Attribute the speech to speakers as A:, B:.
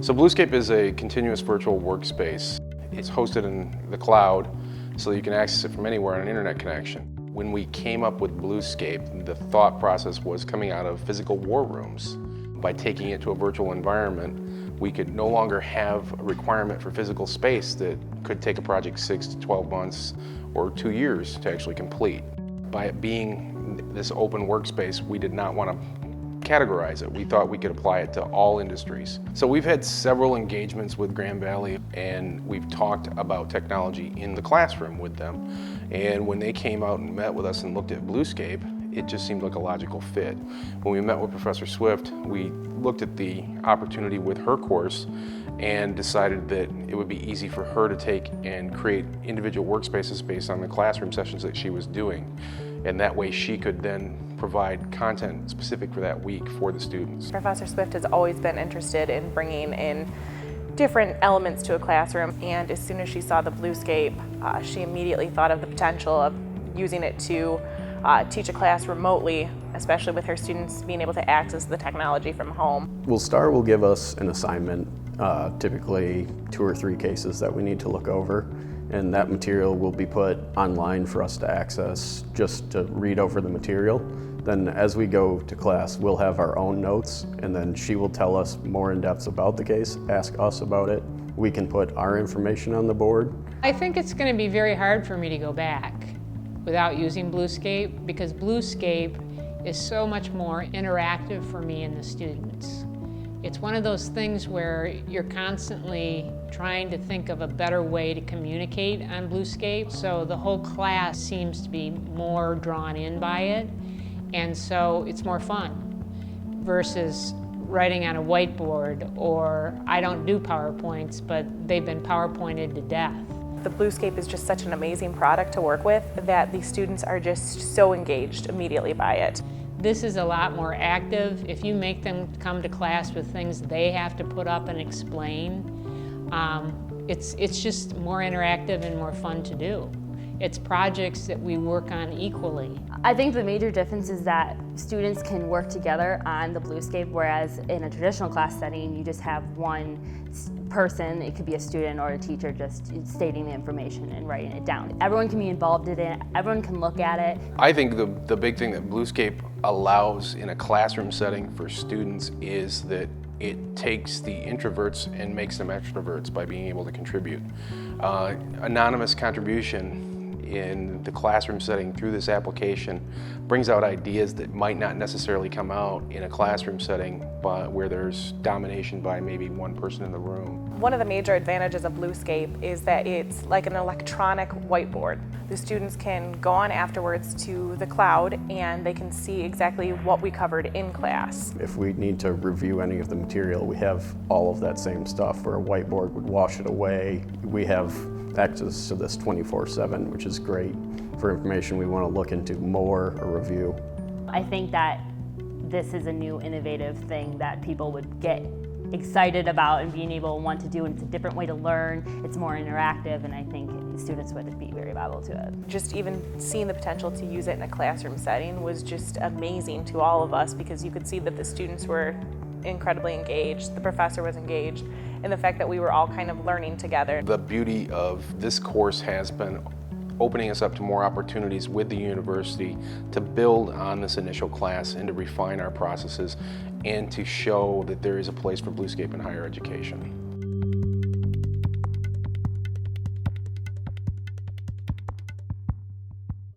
A: So Bluescape is a continuous virtual workspace. It's hosted in the cloud so that you can access it from anywhere on an internet connection. When we came up with Bluescape, the thought process was coming out of physical war rooms. By taking it to a virtual environment, we could no longer have a requirement for physical space that could take a project 6 to 12 months or 2 years to actually complete. By it being this open workspace, we did not want to categorize it. We thought we could apply it to all industries. So we've had several engagements with Grand Valley, and we've talked about technology in the classroom with them. And when they came out and met with us and looked at Bluescape, it just seemed like a logical fit. When we met with Professor Swift, we looked at the opportunity with her course and decided that it would be easy for her to take and create individual workspaces based on the classroom sessions that she was doing. And that way she could then provide content specific for that week for the students.
B: Professor Swift has always been interested in bringing in different elements to a classroom, and as soon as she saw the Bluescape, she immediately thought of the potential of using it to teach a class remotely, especially with her students being able to access the technology from home.
C: Well, STAR will give us an assignment, typically 2 or 3 cases that we need to look over, and that material will be put online for us to access just to read over the material. Then as we go to class, we'll have our own notes, and then she will tell us more in depth about the case, ask us about it. We can put our information on the board.
D: I think it's going to be very hard for me to go back without using Bluescape, because Bluescape is so much more interactive for me and the students. It's one of those things where you're constantly trying to think of a better way to communicate on Bluescape, so the whole class seems to be more drawn in by it, and so it's more fun versus writing on a whiteboard, or I don't do PowerPoints, but they've been PowerPointed to death.
B: The Bluescape is just such an amazing product to work with that the students are just so engaged immediately by it.
D: This is a lot more active. If you make them come to class with things they have to put up and explain, it's just more interactive and more fun to do. It's projects that we work on equally.
E: I think the major difference is that students can work together on the Bluescape, whereas in a traditional class setting, you just have one person, it could be a student or a teacher, just stating the information and writing it down. Everyone can be involved in it, everyone can look at it.
A: I think the big thing that Bluescape allows in a classroom setting for students is that it takes the introverts and makes them extroverts by being able to contribute. Anonymous contribution in the classroom setting through this application brings out ideas that might not necessarily come out in a classroom setting, but where there's domination by maybe one person in the room.
B: One of the major advantages of Bluescape is that it's like an electronic whiteboard. The students can go on afterwards to the cloud and they can see exactly what we covered in class.
C: If we need to review any of the material, we have all of that same stuff where a whiteboard would wash it away. We have access to this 24/7, which is great for information we want to look into more or review.
E: I think that this is a new innovative thing that people would get excited about and being able to want to do, and it's a different way to learn, it's more interactive, and I think students would be very valuable to it.
B: Just even seeing the potential to use it in a classroom setting was just amazing to all of us, because you could see that the students were incredibly engaged, the professor was engaged, and the fact that we were all kind of learning together.
A: The beauty of this course has been opening us up to more opportunities with the university to build on this initial class and to refine our processes and to show that there is a place for Bluescape in higher education.